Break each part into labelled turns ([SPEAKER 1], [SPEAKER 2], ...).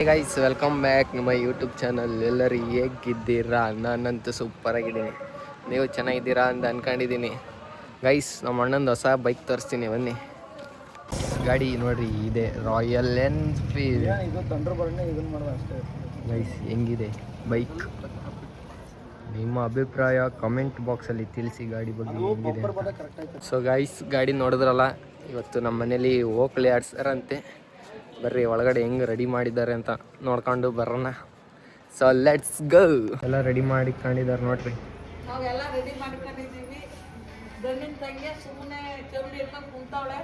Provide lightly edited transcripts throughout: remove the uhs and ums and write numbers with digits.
[SPEAKER 1] Guys welcome back ನಮ್ಮ YouTube channel. ಎಲ್ಲರೂ ಹೇಗಿದ್ದೀರಾ? ನಾನಂತೂ ಸೂಪರ್ ಆಗಿದ್ದೀನಿ. ನೀವು ಚೆನ್ನಾಗಿದ್ದೀರಾ ಅಂತ ಅನ್ಕೊಂಡಿದ್ದೀನಿ. ಗೈಸ್ ನಮ್ಮ ಅಣ್ಣಂದು ಹೊಸ ಬೈಕ್ ತೋರಿಸ್ತೀನಿ, ಬನ್ನಿ. ಗಾಡಿ ನೋಡ್ರಿ, ಇದೆ ರಾಯಲ್ ಎನ್ಫೀಲ್ಡ್. ಗೈಸ್ ಹೆಂಗಿದೆ ಬೈಕ್? ನಿಮ್ಮ ಅಭಿಪ್ರಾಯ ಕಮೆಂಟ್ ಬಾಕ್ಸಲ್ಲಿ ತಿಳಿಸಿ ಗಾಡಿ ಬಗ್ಗೆ ಹೆಂಗಿದೆ. ಸೊ ಗೈಸ್ ಗಾಡಿ ನೋಡಿದ್ರಲ್ಲ, ಇವತ್ತು ನಮ್ಮ ಮನೇಲಿ ಓಕ್ಲಿ ಆಡ್ಸಾರಂತೆ. ಬರ್ರಿ ಒಳಗಡೆ ಹೆಂಗೆ ರೆಡಿ ಮಾಡಿದ್ದಾರೆ ಅಂತ ನೋಡ್ಕೊಂಡು ಬರೋಣ. So let's go. ಎಲ್ಲ ರೆಡಿ ಮಾಡಿಕೊಂಡಿದ್ದಾರೆ ನೋಡ್ರಿ.
[SPEAKER 2] ನಾವೆಲ್ಲ ರೆಡಿ ಮಾಡ್ಕೊಂಡಿದ್ದೀವಿ. ಗಂಡಿನ ತಂಗಿ ಸುಮ್ಮನೆ ಚೌಡಿ ಇಟ್ಕೊಂಡು ಕುಂತವಳೆ.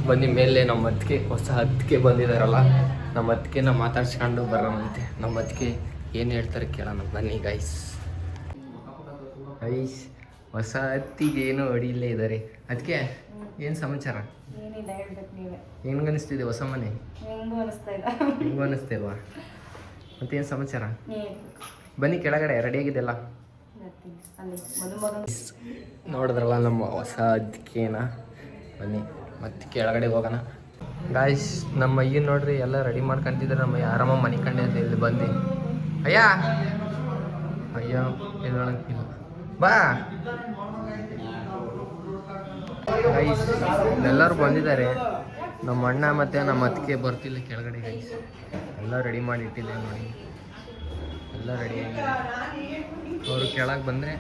[SPEAKER 1] ಬನ್ನಿ ಮೇಲೆ ನಮ್ಮ ಅತ್ತಿಗೆ, ಹೊಸ ಅತ್ತಿಗೆ ಬಂದಿದ್ದಾರಲ್ಲ, ನಮ್ಮ ಅತ್ತಿಗೆನ ಮಾತಾಡ್ಸ್ಕೊಂಡು ಬರೋಣಂತೆ. ನಮ್ಮ ಅತ್ತಿಗೆ ಏನು ಹೇಳ್ತಾರೆ ಕೇಳೋಣ ಬನ್ನಿ ಗೈಸ್. ಗೈಸ್ ಹೊಸ ಅತ್ತಿಗೆ ಏನೋ ಅಡಿಯಲ್ಲೇ ಇದ್ದಾರೆ. ಅದಕ್ಕೆ ಏನು ಸಮಾಚಾರ?
[SPEAKER 2] ಏನಿಲ್ಲ, ಹೇಳ್ಬೇಕು ನೀವೇ.
[SPEAKER 1] ಹೆಂಗೆ ಅನಿಸ್ತಿದೆ ಹೊಸ ಮನೆ?
[SPEAKER 2] ಹೆಂಗೂ ಅನಿಸ್ತಾ ಇಲ್ಲ.
[SPEAKER 1] ಹೆಂಗೂ ಅನಿಸ್ತಿಲ್ವಾ? ಮತ್ತೇನು ಸಮಾಚಾರ? ಬನ್ನಿ ಕೆಳಗಡೆ, ರೆಡಿಯಾಗಿದೆಲ್ಲ. ನೋಡಿದ್ರಲ್ಲ ನಮ್ಮ ಹೊಸ ಅತ್ತಿಗೆನ. ಬನ್ನಿ ಮತ್ತೆ ಕೆಳಗಡೆ ಹೋಗೋಣ ಗಾಯ್ಸ್. ನಮ್ಮ ಅಯ್ಯನ ನೋಡ್ರಿ ಎಲ್ಲ ರೆಡಿ ಮಾಡ್ಕೊಂತಿದ್ರೆ. ನಮ್ಮ ಆರಾಮ ಮನೆ ಕಂಡಿದ್ದೆ ಇಲ್ಲಿ ಬಂದು. ಅಯ್ಯ ಅಯ್ಯ ಹೇಳಂಗಿಲ್ಲ, ಬಾ ಗೈಸ್. ಎಲ್ಲರೂ ಬಂದಿದ್ದಾರೆ. ನಮ್ಮ ಅಣ್ಣ ಮತ್ತು ನಮ್ಮ ಅತ್ತಿಗೆ ಬರ್ತಿಲ್ಲ ಕೆಳಗಡೆ ಗೈಸ್. ಎಲ್ಲ ರೆಡಿ ಮಾಡಿ ಇಟ್ಟಿದ್ದೆ ನೋಡಿ, ಎಲ್ಲ ರೆಡಿಯಾಗಿದೆ. ಅವರು ಕೆಳಗೆ ಬಂದರೆ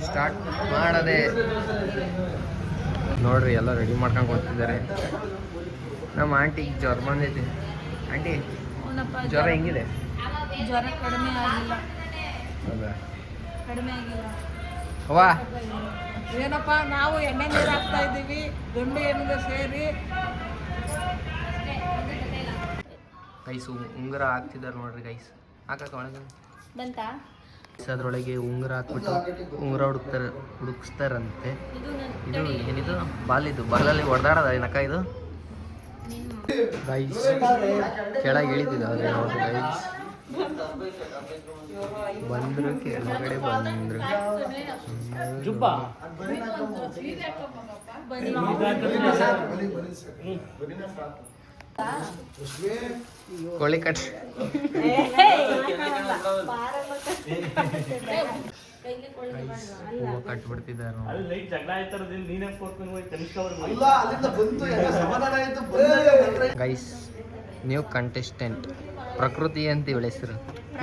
[SPEAKER 1] ಸ್ಟಾರ್ಟ್ ಮಾಡೋದೆ. ನೋಡ್ರಿ ಎಲ್ಲ ರೆಡಿ ಮಾಡ್ಕೊಂಡು ಕೊಡ್ತಿದ್ದಾರೆ. ನಮ್ಮ ಆಂಟಿಗೆ ಜ್ವರ ಬಂದೈತೆ. ಆಂಟಿ ಜ್ವರ ಹೆಂಗಿದೆ?
[SPEAKER 2] ಜ್ವರ ಕಡಿಮೆ ಆಗಿಲ್ಲ.
[SPEAKER 1] ಹೌದಾ?
[SPEAKER 2] ಕಡಿಮೆ ಆಗಿಲ್ಲ.
[SPEAKER 1] ಅವ್ವಾ
[SPEAKER 2] ಏನಪ್ಪ, ನಾವು ಎಣ್ಣೆ ನೀರು ಹಾಕ್ತಾ ಇದ್ದೀವಿ, ಗಂಡು ಹೆಣ್ಣಿಗೆ ಸೇರಿ.
[SPEAKER 1] ಗೈಸ್ ಉಂಗುರ ಹಾಕ್ತಿದ್ದಾರೆ ನೋಡ್ರಿ ಗೈಸ್. ಹಾಕಕ್ಕೆ ಒಳಗೆ
[SPEAKER 2] ಬಂತಾ?
[SPEAKER 1] ಅದರೊಳಗೆ ಉಂಗುರ ಹಾಕ್ಬಿಟ್ಟು ಉಂಗುರ ಹುಡುಕ್ಸ್ತಾರಂತೆ. ಇದು ಏನಿದು? ಬಾಲಿದು ಬಾಲಲ್ಲಿ ಹೊಡೆದಾಡೋದ ಏನಕ್ಕ ಇದು? ಗೈಸ್ ಕೆಳಗೆ ಇಳಿತಿದ್ದೆ ಅವ್ರೆ ನೋಡ್ರಿ ಗೈಸ್. ಬಂದರು ಕೆಳಗಡೆ ಬಂದರು. ಕೋಳಿ ಕಟ್ ಕಟ್ಬಿಡ್ತಿದ್ದಾರೆ ಗೈಸ್. ನೀವು ಕಂಟೆಸ್ಟೆಂಟ್ ಪ್ರಕೃತಿ ಅಂತ ಇವಳ ಹೆಸರು.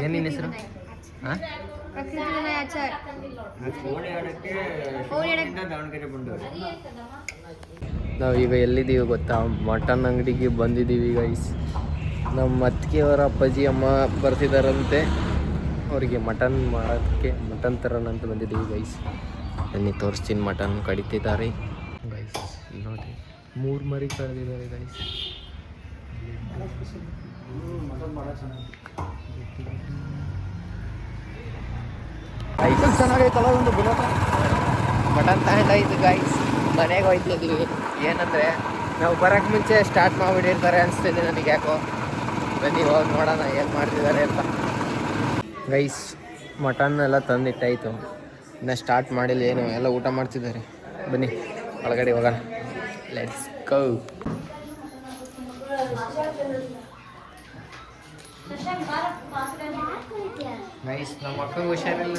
[SPEAKER 1] ಏನು ನಿನ್ನ ಹೆಸರು? ಹಾಂ, ನಾವು ಈಗ ಎಲ್ಲಿದ್ದೀವಿ ಗೊತ್ತಾ? ಮಟನ್ ಅಂಗಡಿಗೆ ಬಂದಿದ್ದೀವಿ ಗೈಸ್. ನಮ್ಮ ಅತ್ತಿಗೆಯವರ ಅಪ್ಪಾಜಿ ಅಮ್ಮ ಬರ್ತಿದ್ದಾರಂತೆ. ಅವರಿಗೆ ಮಟನ್ ಮಾಡೋದಕ್ಕೆ ಮಟನ್ ತರೋಣಂತ ಬಂದಿದ್ದೀವಿ ಗೈಸ್. ಬನ್ನಿ ತೋರಿಸ್ತೀನಿ. ಮಟನ್ ಕಡಿತಿದ್ದಾರೆ ಗೈಸ್. ಇಲ್ಲಿ ನೋಡಿರಿ, 3 ಮರಿ ಕಳೆದಿದ್ದಾರೆ ಗೈಸ್. ಚೆನ್ನಾಗೈತಲ್ಲ ಒಂದು ಬುಲೋಟ. Mutton ತಗೊಂಡಾಯ್ತು guys. ಮನೆಗೆ ಹೋಯ್ತಿದ್ದೀವಿ. ಏನಂದರೆ ನಾವು ಬರೋಕ್ಕೆ ಮುಂಚೆ ಸ್ಟಾರ್ಟ್ ಮಾಡಿಬಿಟ್ಟಿರ್ತಾರೆ ಅನಿಸ್ತಿದೆ ನನಗೆ ಯಾಕೋ. ಬನ್ನಿ ಹೋಗಿ ನೋಡೋಣ ಏನು ಮಾಡ್ತಿದ್ದಾರೆ ಅಂತ ಗೈಸ್. ಮಟನ್ ಎಲ್ಲ ತಂದಿಟ್ಟಾಯಿತು, ಇನ್ನು ಸ್ಟಾರ್ಟ್ ಮಾಡಿಲ್ಲ ಏನು, ಎಲ್ಲ ಊಟ ಮಾಡ್ತಿದ್ದಾರೆ. ಬನ್ನಿ ಒಳಗಡೆ ಹೋಗೋಣ. Let's go. ಗೈಸ್ ನಮ್ಮ ಅಕ್ಕಂಗೆ ಹುಷಾರಿಲ್ಲ.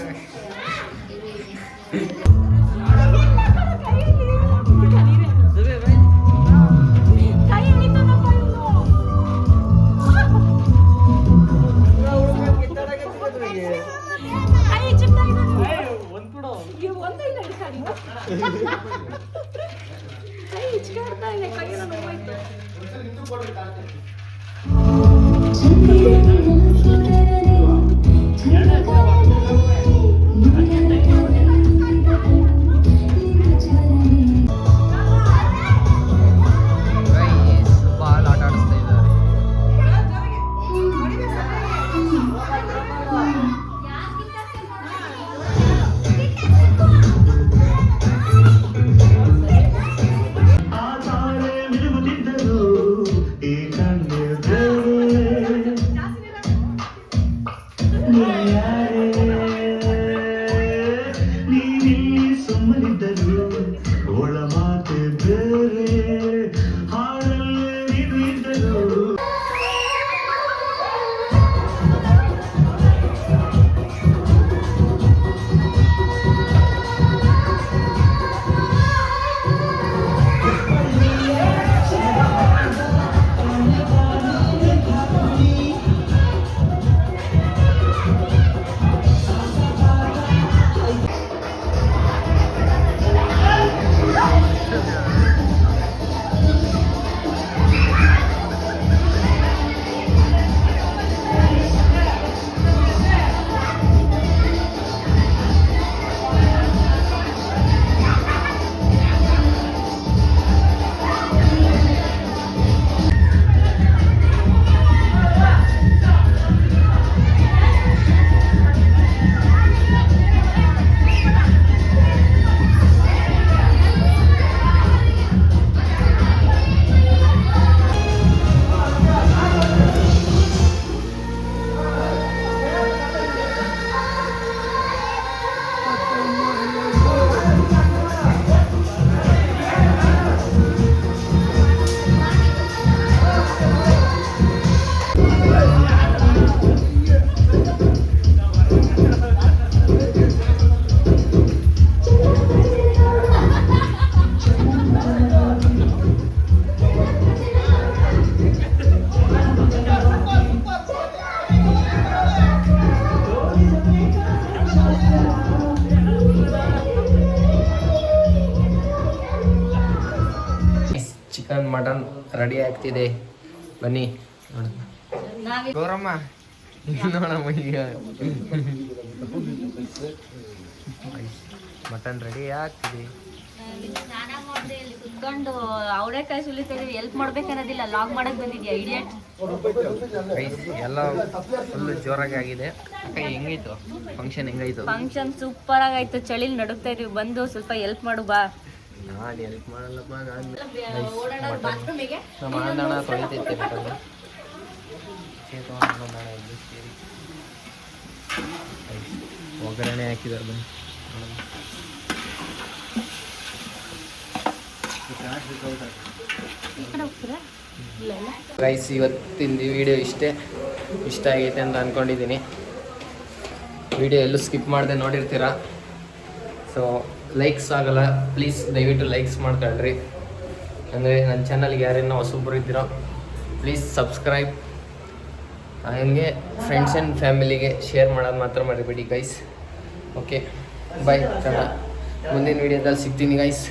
[SPEAKER 3] Yeah.
[SPEAKER 1] ಚಿಕನ್ ಮಟನ್ ರೆಡಿ ಆಗ್ತಿದೆ, ಬನ್ನಿ ಗೌರಮ್ಮ ನೋಡಮ್ಮ. ಈಗ ಮಟನ್ ರೆಡಿ ಆಗ್ತಿದೆ.
[SPEAKER 3] ಸ್ನಾನ ಮಾಡಿದೆ ಇಲ್ಲಿ ಕುತ್ಕೊಂಡು ಅವಳೆಕಾಯಿ ಸುಲಿತಿದೀವಿ. ಹೆಲ್ಪ್ ಮಾಡ್ಬೇಕನ್ನೋದಿಲ್ಲ, ಲಾಗ್ ಮಾಡಕ್ ಬಂದಿದ್ಯಾ ಇಡಿಯಟ್?
[SPEAKER 1] ಎಲ್ಲ ಫುಲ್ ಜೋರಾಗಿ ಆಗಿದೆ. ಹೆಂಗಾಯ್ತು ಫಂಕ್ಷನ್? ಹೆಂಗಾಯ್ತು
[SPEAKER 3] ಫಂಕ್ಷನ್ ಸೂಪರ್ ಆಗಾಯ್ತು. ಚಳಿಲಿ ನಡುಗ್ತಾ ಇದೀವಿ, ಬಂದು ಸ್ವಲ್ಪ ಹೆಲ್ಪ್ ಮಾಡು ಬಾ.
[SPEAKER 1] ನಾನು ಹೆಲ್ಪ್ ಮಾಡಲ್ಲಪ್ಪ. ನಮ್ಮ ಅಣ್ಣನ ತೊಳಿತೈತೆ ಮಟನ್. ಒಗ್ಗರಣೆ ಹಾಕಿದ್ದಾರೆ ಬನ್ನಿ. ಗೈಸ್, ಇವತ್ತಿಂದು ವಿಡಿಯೋ ಇಷ್ಟ ಆಗೈತೆ ಅಂತ ಅಂದ್ಕೊಂಡಿದ್ದೀನಿ. ವಿಡಿಯೋ ಎಲ್ಲೂ ಸ್ಕಿಪ್ ಮಾಡದೆ ನೋಡಿರ್ತೀರ. ಸೊ ಲೈಕ್ಸ್ ಆಗಲ್ಲ, ಪ್ಲೀಸ್ ದಯವಿಟ್ಟು ಲೈಕ್ಸ್ ಮಾಡ್ಕೊಳ್ರಿ. ಅಂದರೆ ನನ್ನ ಚಾನಲ್ಗೆ ಯಾರೇನೋ ಹೊಸಬ್ರು ಇದ್ದೀರೋ ಪ್ಲೀಸ್ ಸಬ್ಸ್ಕ್ರೈಬ್. ಹಾಗೆ ಫ್ರೆಂಡ್ಸ್ ಆ್ಯಂಡ್ ಫ್ಯಾಮಿಲಿಗೆ ಶೇರ್ ಮಾಡೋದು ಮಾತ್ರ ಮರಿಬೇಡಿ ಗೈಸ್. Okay bye. ಮುಂದಿನ ವಿಡಿಯೋದಲ್ಲಿ ಸಿಗ್ತೀನಿ ಗೈಸ್.